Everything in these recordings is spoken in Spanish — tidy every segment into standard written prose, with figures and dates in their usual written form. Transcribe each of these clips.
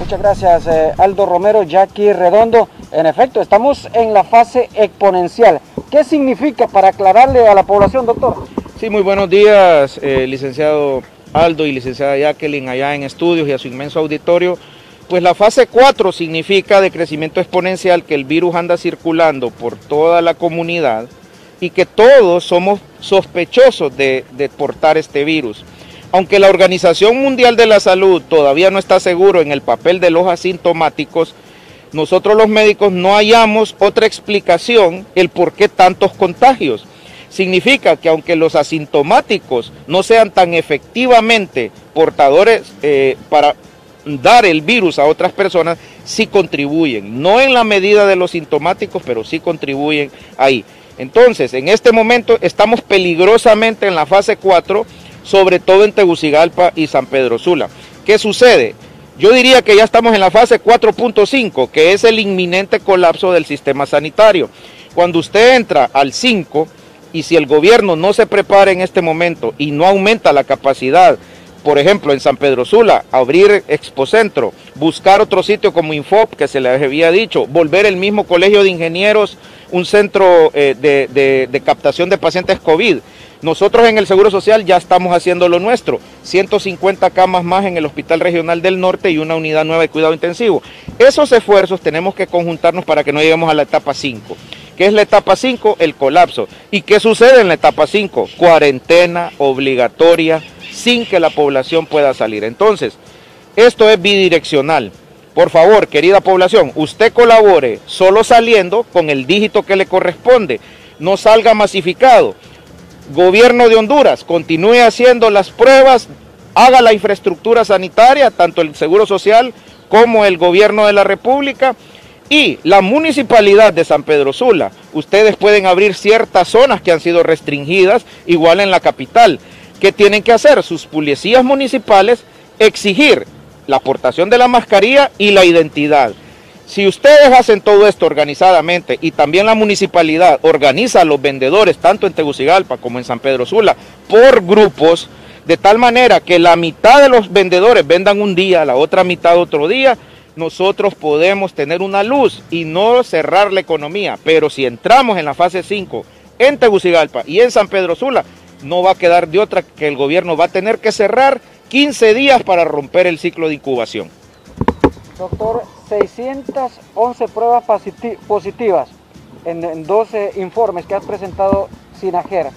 Muchas gracias, Aldo Romero, Jackie Redondo. En efecto, estamos en la fase exponencial. ¿Qué significa para aclararle a la población, doctor? Sí, muy buenos días, licenciado Aldo y licenciada Jacqueline allá en estudios y a su inmenso auditorio. Pues la fase 4 significa de crecimiento exponencial, que el virus anda circulando por toda la comunidad y que todos somos sospechosos de portar este virus. Aunque la Organización Mundial de la Salud todavía no está seguro en el papel de los asintomáticos, nosotros los médicos no hallamos otra explicación el por qué tantos contagios. Significa que aunque los asintomáticos no sean tan efectivamente portadores para dar el virus a otras personas, sí contribuyen, no en la medida de los sintomáticos, pero sí contribuyen ahí. Entonces, en este momento estamos peligrosamente en la fase 4, sobre todo en Tegucigalpa y San Pedro Sula. ¿Qué sucede? Yo diría que ya estamos en la fase 4.5, que es el inminente colapso del sistema sanitario. Cuando usted entra al 5, y si el gobierno no se prepara en este momento y no aumenta la capacidad, por ejemplo, en San Pedro Sula, abrir Expocentro, buscar otro sitio como Infop, que se les había dicho, volver el mismo colegio de ingenieros, un centro de captación de pacientes COVID. Nosotros en el Seguro Social ya estamos haciendo lo nuestro, 150 camas más en el Hospital Regional del Norte y una unidad nueva de cuidado intensivo. Esos esfuerzos tenemos que conjuntarnos para que no lleguemos a la etapa 5. ¿Qué es la etapa 5? El colapso. ¿Y qué sucede en la etapa 5? Cuarentena obligatoria sin que la población pueda salir. Entonces, esto es bidireccional. Por favor, querida población, usted colabore solo saliendo con el dígito que le corresponde. No salga masificado. Gobierno de Honduras, continúe haciendo las pruebas, haga la infraestructura sanitaria, tanto el Seguro Social como el Gobierno de la República. Y la Municipalidad de San Pedro Sula, ustedes pueden abrir ciertas zonas que han sido restringidas, igual en la capital. ¿Qué tienen que hacer? Sus policías municipales exigir la aportación de la mascarilla y la identidad. Si ustedes hacen todo esto organizadamente y también la municipalidad organiza a los vendedores, tanto en Tegucigalpa como en San Pedro Sula, por grupos, de tal manera que la mitad de los vendedores vendan un día, la otra mitad otro día, nosotros podemos tener una luz y no cerrar la economía. Pero si entramos en la fase 5 en Tegucigalpa y en San Pedro Sula, no va a quedar de otra que el gobierno va a tener que cerrar 15 días para romper el ciclo de incubación. Doctor, 611 pruebas positivas en 12 informes que has presentado SINAJER.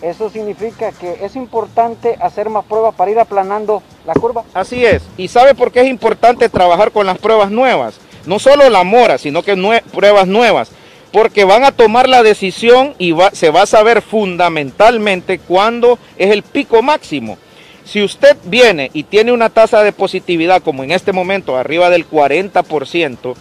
¿Eso significa que es importante hacer más pruebas para ir aplanando la curva? Así es. ¿Y sabe por qué es importante trabajar con las pruebas nuevas? No solo la mora, sino que pruebas nuevas. Porque van a tomar la decisión y se va a saber fundamentalmente cuándo es el pico máximo. Si usted viene y tiene una tasa de positividad, como en este momento, arriba del 40%,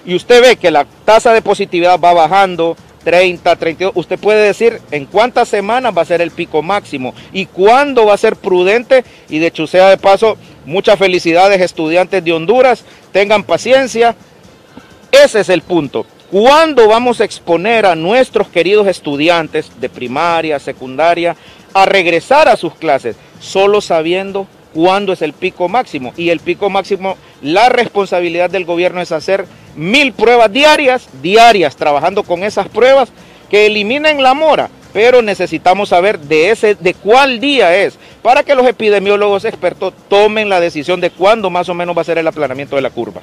y usted ve que la tasa de positividad va bajando, 30, 32, usted puede decir en cuántas semanas va a ser el pico máximo y cuándo va a ser prudente. Y de hecho, sea de paso, muchas felicidades estudiantes de Honduras, tengan paciencia. Ese es el punto. ¿Cuándo vamos a exponer a nuestros queridos estudiantes de primaria, secundaria, a regresar a sus clases? Solo sabiendo cuándo es el pico máximo. Y el pico máximo, la responsabilidad del gobierno es hacer 1000 pruebas diarias, trabajando con esas pruebas que eliminen la mora. Pero necesitamos saber de cuál día es, para que los epidemiólogos expertos tomen la decisión de cuándo más o menos va a ser el aplanamiento de la curva.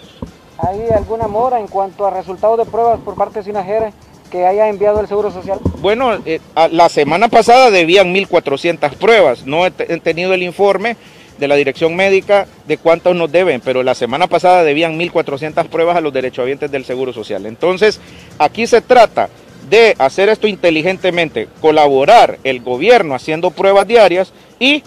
¿Hay alguna mora en cuanto a resultados de pruebas por parte de SINAJER que haya enviado el Seguro Social? Bueno, la semana pasada debían 1400 pruebas. No he tenido el informe de la dirección médica de cuántos nos deben, pero la semana pasada debían 1400 pruebas a los derechohabientes del Seguro Social. Entonces, aquí se trata de hacer esto inteligentemente, colaborar el gobierno haciendo pruebas diarias y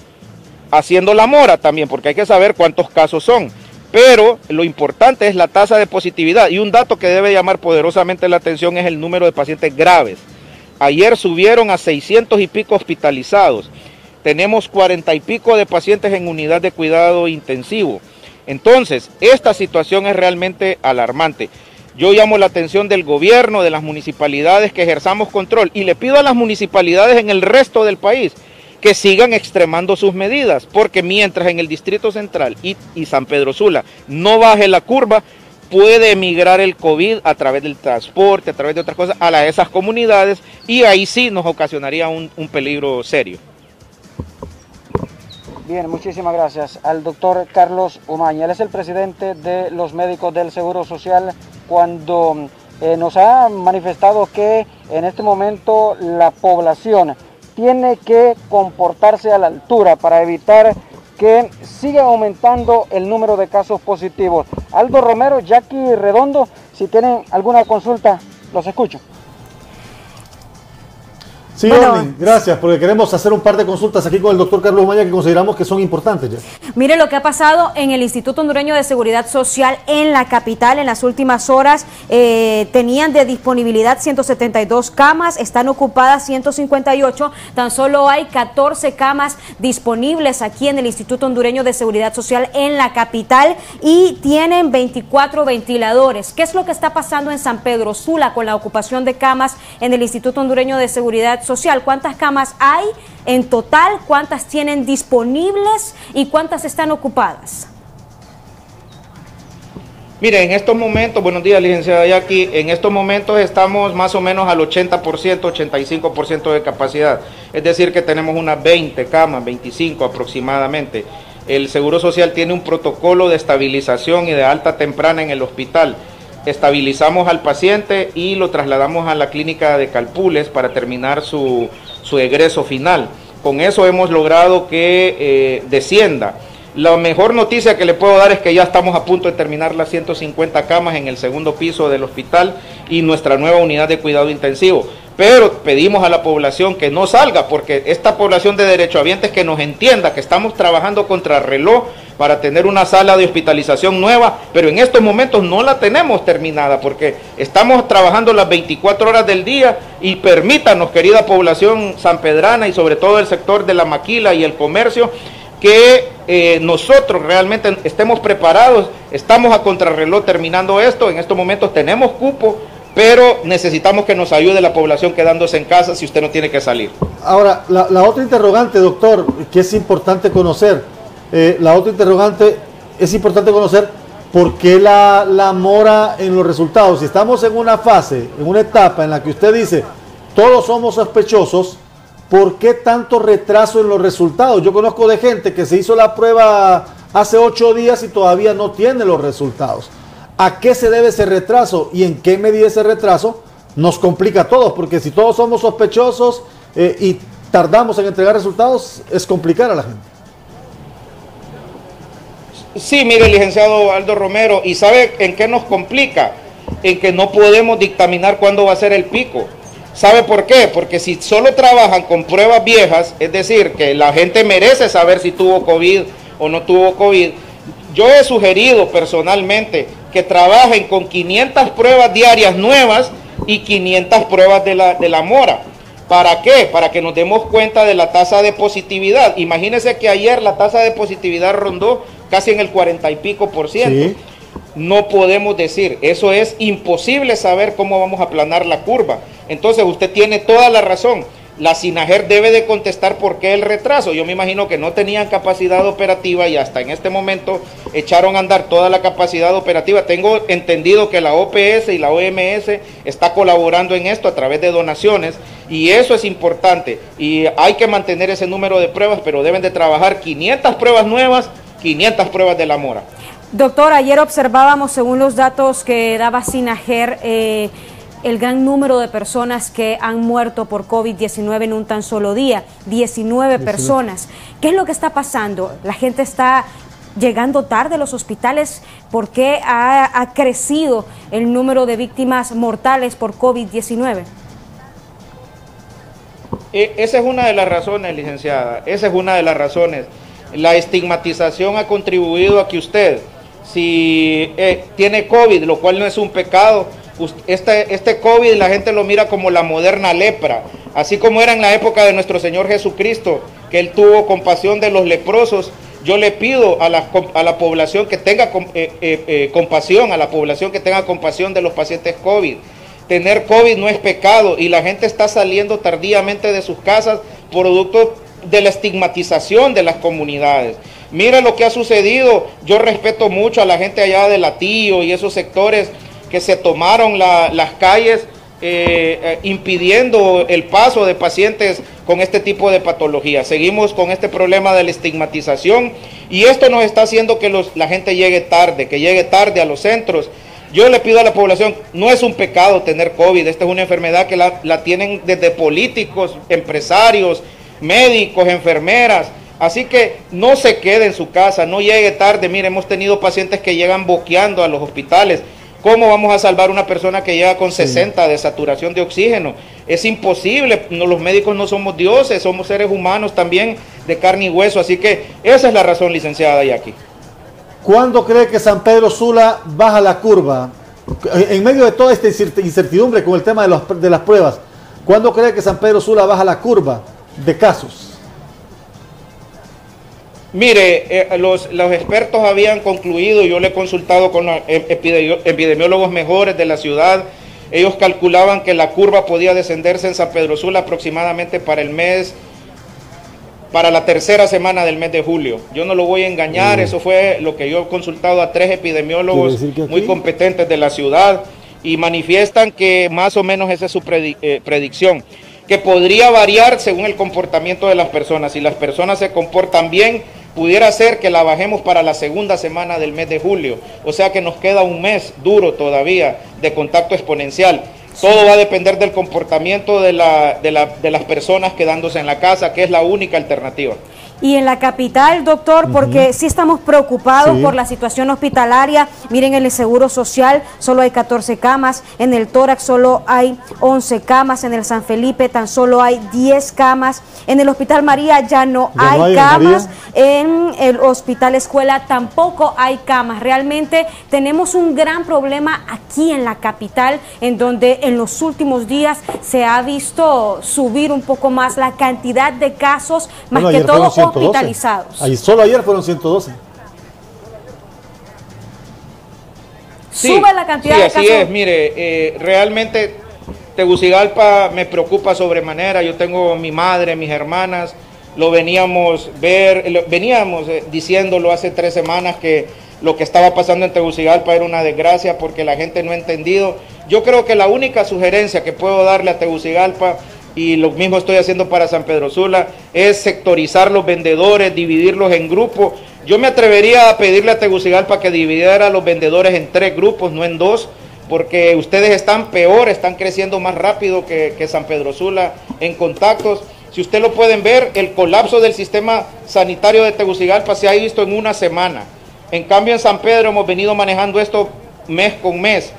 haciendo la mora también, porque hay que saber cuántos casos son. Pero lo importante es la tasa de positividad, y un dato que debe llamar poderosamente la atención es el número de pacientes graves. Ayer subieron a 600 y pico hospitalizados. Tenemos 40 y pico de pacientes en unidad de cuidado intensivo. Entonces, esta situación es realmente alarmante. Yo llamo la atención del gobierno, de las municipalidades, que ejerzamos control, y le pido a las municipalidades en el resto del país que sigan extremando sus medidas, porque mientras en el Distrito Central y San Pedro Sula no baje la curva, puede emigrar el COVID a través del transporte, a través de otras cosas, a esas comunidades, y ahí sí nos ocasionaría un peligro serio. Bien, muchísimas gracias al doctor Carlos Umaña. Él es el presidente de los médicos del Seguro Social, cuando nos ha manifestado que en este momento la población tiene que comportarse a la altura para evitar que siga aumentando el número de casos positivos. Aldo Romero, Jackie Redondo, si tienen alguna consulta, los escucho. Sí, bueno, gracias, porque queremos hacer un par de consultas aquí con el doctor Carlos Umaña que consideramos que son importantes ya. Mire lo que ha pasado en el Instituto Hondureño de Seguridad Social en la capital en las últimas horas. Tenían de disponibilidad 172 camas, están ocupadas 158, tan solo hay 14 camas disponibles aquí en el Instituto Hondureño de Seguridad Social en la capital y tienen 24 ventiladores. ¿Qué es lo que está pasando en San Pedro Sula con la ocupación de camas en el Instituto Hondureño de Seguridad Social? ¿Cuántas camas hay en total? ¿Cuántas tienen disponibles y cuántas están ocupadas? Mire, en estos momentos, buenos días, licenciada Jackie, en estos momentos estamos más o menos al 80%, 85% de capacidad, es decir que tenemos unas 20 camas, 25 aproximadamente. El Seguro Social tiene un protocolo de estabilización y de alta temprana en el hospital. Estabilizamos al paciente y lo trasladamos a la clínica de Calpules para terminar su egreso final. Con eso hemos logrado que descienda. La mejor noticia que le puedo dar es que ya estamos a punto de terminar las 150 camas en el segundo piso del hospital y nuestra nueva unidad de cuidado intensivo. Pero pedimos a la población que no salga, porque esta población de derechohabientes que nos entienda que estamos trabajando contra reloj para tener una sala de hospitalización nueva, pero en estos momentos no la tenemos terminada, porque estamos trabajando las 24 horas del día, y permítanos, querida población sanpedrana y sobre todo el sector de la maquila y el comercio, que nosotros realmente estemos preparados. Estamos a contrarreloj terminando esto, en estos momentos tenemos cupo, pero necesitamos que nos ayude la población quedándose en casa si usted no tiene que salir. Ahora, la otra interrogante, doctor, que es importante conocer, por qué la mora en los resultados. Si estamos en una fase, en una etapa en la que usted dice, todos somos sospechosos, ¿por qué tanto retraso en los resultados? Yo conozco de gente que se hizo la prueba hace 8 días y todavía no tiene los resultados. ¿A qué se debe ese retraso y en qué medida ese retraso nos complica a todos? Porque si todos somos sospechosos y tardamos en entregar resultados, es complicar a la gente. Sí, mire, licenciado Aldo Romero, ¿y sabe en qué nos complica? En que no podemos dictaminar cuándo va a ser el pico. ¿Sabe por qué? Porque si solo trabajan con pruebas viejas, es decir, que la gente merece saber si tuvo COVID o no tuvo COVID, yo he sugerido personalmente que trabajen con 500 pruebas diarias nuevas y 500 pruebas de la mora. ¿Para qué? Para que nos demos cuenta de la tasa de positividad. Imagínense que ayer la tasa de positividad rondó casi en el 40 y pico %. Sí. No podemos decir, eso es imposible saber cómo vamos a aplanar la curva. Entonces usted tiene toda la razón. La SINAGER debe de contestar por qué el retraso. Yo me imagino que no tenían capacidad operativa y hasta en este momento echaron a andar toda la capacidad operativa. Tengo entendido que la OPS y la OMS está colaborando en esto a través de donaciones, y eso es importante. Y hay que mantener ese número de pruebas, pero deben de trabajar 500 pruebas nuevas, 500 pruebas de la mora. Doctor, ayer observábamos, según los datos que daba SINAGER, el gran número de personas que han muerto por COVID-19 en un tan solo día, 19 personas. ¿Qué es lo que está pasando? ¿La gente está llegando tarde a los hospitales? ¿Por qué ha crecido el número de víctimas mortales por COVID-19? Esa es una de las razones, licenciada, esa es una de las razones. La estigmatización ha contribuido a que usted, si tiene COVID, lo cual no es un pecado, este COVID la gente lo mira como la moderna lepra, así como era en la época de nuestro Señor Jesucristo, que Él tuvo compasión de los leprosos. Yo le pido a la población que tenga compasión, a la población que tenga compasión de los pacientes COVID. Tener COVID no es pecado, y la gente está saliendo tardíamente de sus casas producto de la estigmatización de las comunidades. Mira lo que ha sucedido. Yo respeto mucho a la gente allá de Latío y esos sectores que se tomaron las calles impidiendo el paso de pacientes con este tipo de patología. Seguimos con este problema de la estigmatización y esto nos está haciendo que la gente llegue tarde a los centros. Yo le pido a la población, no es un pecado tener COVID, esta es una enfermedad que la tienen desde políticos, empresarios, médicos, enfermeras, así que no se quede en su casa, no llegue tarde. Mire, hemos tenido pacientes que llegan boqueando a los hospitales. ¿Cómo vamos a salvar a una persona que llega con 60 de saturación de oxígeno? Es imposible, los médicos no somos dioses, somos seres humanos también de carne y hueso, así que esa es la razón, licenciada Jackie. ¿Cuándo cree que San Pedro Sula baja la curva? En medio de toda esta incertidumbre con el tema de las pruebas, ¿cuándo cree que San Pedro Sula baja la curva de casos? Mire, los expertos habían concluido, yo le he consultado con los epidemiólogos mejores de la ciudad, ellos calculaban que la curva podía descenderse en San Pedro Sula aproximadamente para la tercera semana del mes de julio. Yo no lo voy a engañar, eso fue lo que yo he consultado a 3 epidemiólogos muy competentes de la ciudad y manifiestan que más o menos esa es su predicción, que podría variar según el comportamiento de las personas. Si las personas se comportan bien, pudiera ser que la bajemos para la segunda semana del mes de julio, o sea que nos queda un mes duro todavía de contacto exponencial. Todo va a depender del comportamiento de las personas quedándose en la casa, que es la única alternativa. Y en la capital, doctor, porque sí estamos preocupados por la situación hospitalaria. Miren, en el Seguro Social solo hay 14 camas, en el Tórax solo hay 11 camas, en el San Felipe tan solo hay 10 camas, en el Hospital María ya no hay camas, en el Hospital Escuela tampoco hay camas. Realmente tenemos un gran problema aquí en la capital, en donde en los últimos días se ha visto subir un poco más la cantidad de casos, más que todo hospitalizados. Solo ayer fueron 112. Sube la cantidad de casos. Sí, así es. Mire, realmente Tegucigalpa me preocupa sobremanera. Yo tengo mi madre, mis hermanas, lo veníamos diciéndolo hace 3 semanas que lo que estaba pasando en Tegucigalpa era una desgracia porque la gente no ha entendido. Yo creo que la única sugerencia que puedo darle a Tegucigalpa, y lo mismo estoy haciendo para San Pedro Sula, es sectorizar los vendedores, dividirlos en grupos. Yo me atrevería a pedirle a Tegucigalpa que dividiera a los vendedores en 3 grupos, no en 2, porque ustedes están peor, están creciendo más rápido que San Pedro Sula en contactos. Si ustedes lo pueden ver, el colapso del sistema sanitario de Tegucigalpa se ha visto en una semana. En cambio en San Pedro hemos venido manejando esto mes con mes.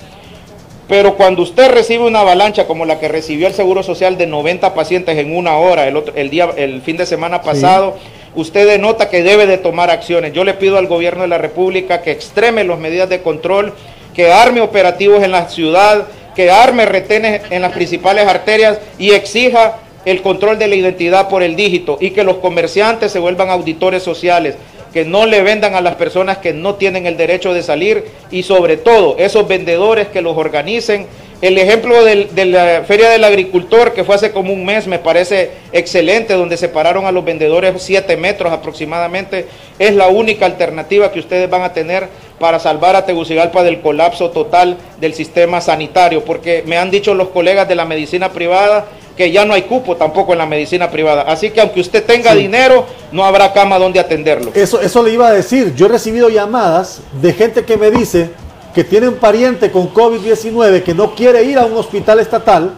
Pero cuando usted recibe una avalancha como la que recibió el Seguro Social de 90 pacientes en 1 hora el fin de semana pasado, usted denota que debe de tomar acciones. Yo le pido al gobierno de la República que extreme las medidas de control, que arme operativos en la ciudad, que arme retenes en las principales arterias y exija el control de la identidad por el dígito y que los comerciantes se vuelvan auditores sociales, que no le vendan a las personas que no tienen el derecho de salir y sobre todo esos vendedores que los organicen. El ejemplo de la Feria del Agricultor que fue hace como un mes me parece excelente, donde separaron a los vendedores 7 metros aproximadamente. Es la única alternativa que ustedes van a tener para salvar a Tegucigalpa del colapso total del sistema sanitario, porque me han dicho los colegas de la medicina privada que ya no hay cupo tampoco en la medicina privada, así que aunque usted tenga dinero, no habrá cama donde atenderlo. Eso le iba a decir. Yo he recibido llamadas de gente que me dice que tiene un pariente con COVID-19 que no quiere ir a un hospital estatal,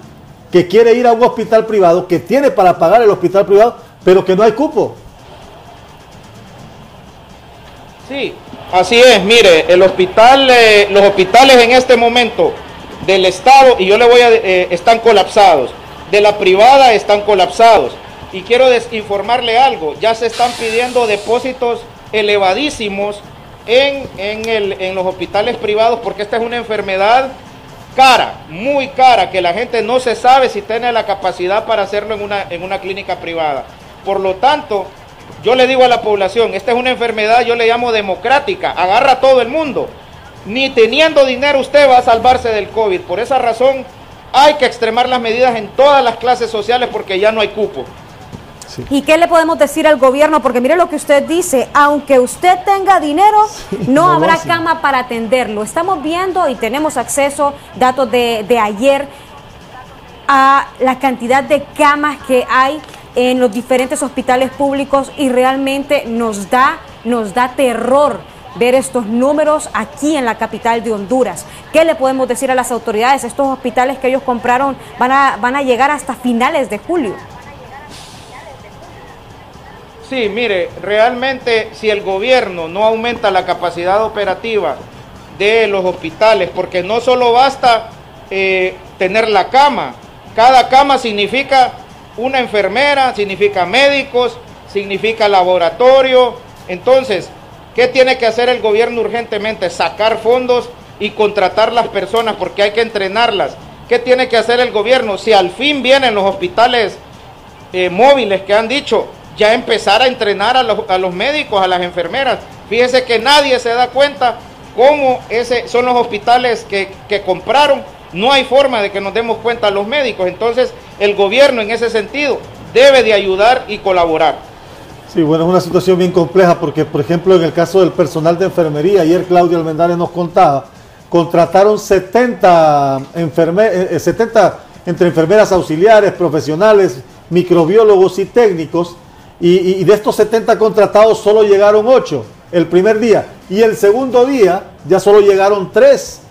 que quiere ir a un hospital privado, que tiene para pagar el hospital privado, pero que no hay cupo. Sí, así es. Mire, los hospitales en este momento del Estado, y yo le voy a están colapsados. De la privada están colapsados. Y quiero informarle algo, ya se están pidiendo depósitos elevadísimos en los hospitales privados, porque esta es una enfermedad cara, muy cara, que la gente no se sabe si tiene la capacidad para hacerlo en una clínica privada. Por lo tanto, yo le digo a la población, esta es una enfermedad, yo le llamo democrática, agarra a todo el mundo. Ni teniendo dinero usted va a salvarse del COVID. Por esa razón hay que extremar las medidas en todas las clases sociales porque ya no hay cupo. Sí. ¿Y qué le podemos decir al gobierno? Porque mire lo que usted dice, aunque usted tenga dinero, no habrá cama para atenderlo. Estamos viendo y tenemos acceso, datos de ayer, a la cantidad de camas que hay en los diferentes hospitales públicos y realmente nos da terror ver estos números aquí en la capital de Honduras. ¿Qué le podemos decir a las autoridades? Estos hospitales que ellos compraron van a llegar hasta finales de julio. Sí, mire, realmente si el gobierno no aumenta la capacidad operativa de los hospitales, porque no solo basta tener la cama, cada cama significa una enfermera, significa médicos, significa laboratorio. Entonces, ¿qué tiene que hacer el gobierno urgentemente? Sacar fondos y contratar las personas porque hay que entrenarlas. ¿Qué tiene que hacer el gobierno? Si al fin vienen los hospitales móviles que han dicho, ya empezar a entrenar a los médicos, a las enfermeras. Fíjese que nadie se da cuenta cómo son los hospitales que compraron. No hay forma de que nos demos cuenta los médicos. Entonces, el gobierno en ese sentido debe de ayudar y colaborar. Sí, bueno, es una situación bien compleja porque, por ejemplo, en el caso del personal de enfermería, ayer Claudio Almendares nos contaba, contrataron 70 entre enfermeras auxiliares, profesionales, microbiólogos y técnicos, y de estos 70 contratados solo llegaron 8 el primer día, y el segundo día ya solo llegaron 3.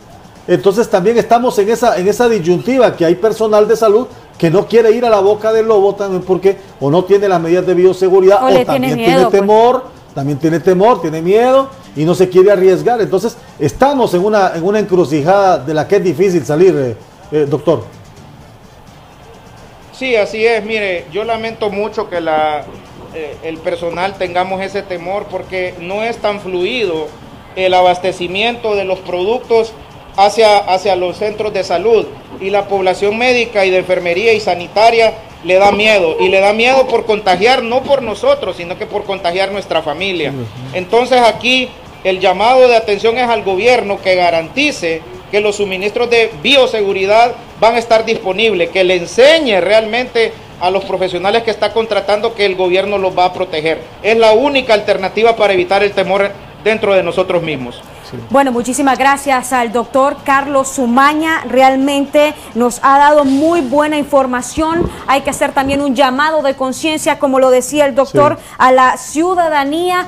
Entonces también estamos en esa disyuntiva que hay personal de salud que no quiere ir a la boca del lobo también porque o no tiene las medidas de bioseguridad o también tiene temor, tiene miedo y no se quiere arriesgar. Entonces estamos en una encrucijada de la que es difícil salir, doctor. Sí, así es. Mire, yo lamento mucho que el personal tengamos ese temor porque no es tan fluido el abastecimiento de los productos hacia los centros de salud, y la población médica y de enfermería y sanitaria le da miedo, y le da miedo por contagiar, no por nosotros, sino que por contagiar nuestra familia. Entonces aquí el llamado de atención es al gobierno que garantice que los suministros de bioseguridad van a estar disponibles, que le enseñe realmente a los profesionales que está contratando que el gobierno los va a proteger. Es la única alternativa para evitar el temor dentro de nosotros mismos. Sí. Bueno, muchísimas gracias al doctor Carlos Sumaña, realmente nos ha dado muy buena información. Hay que hacer también un llamado de conciencia, como lo decía el doctor, a la ciudadanía.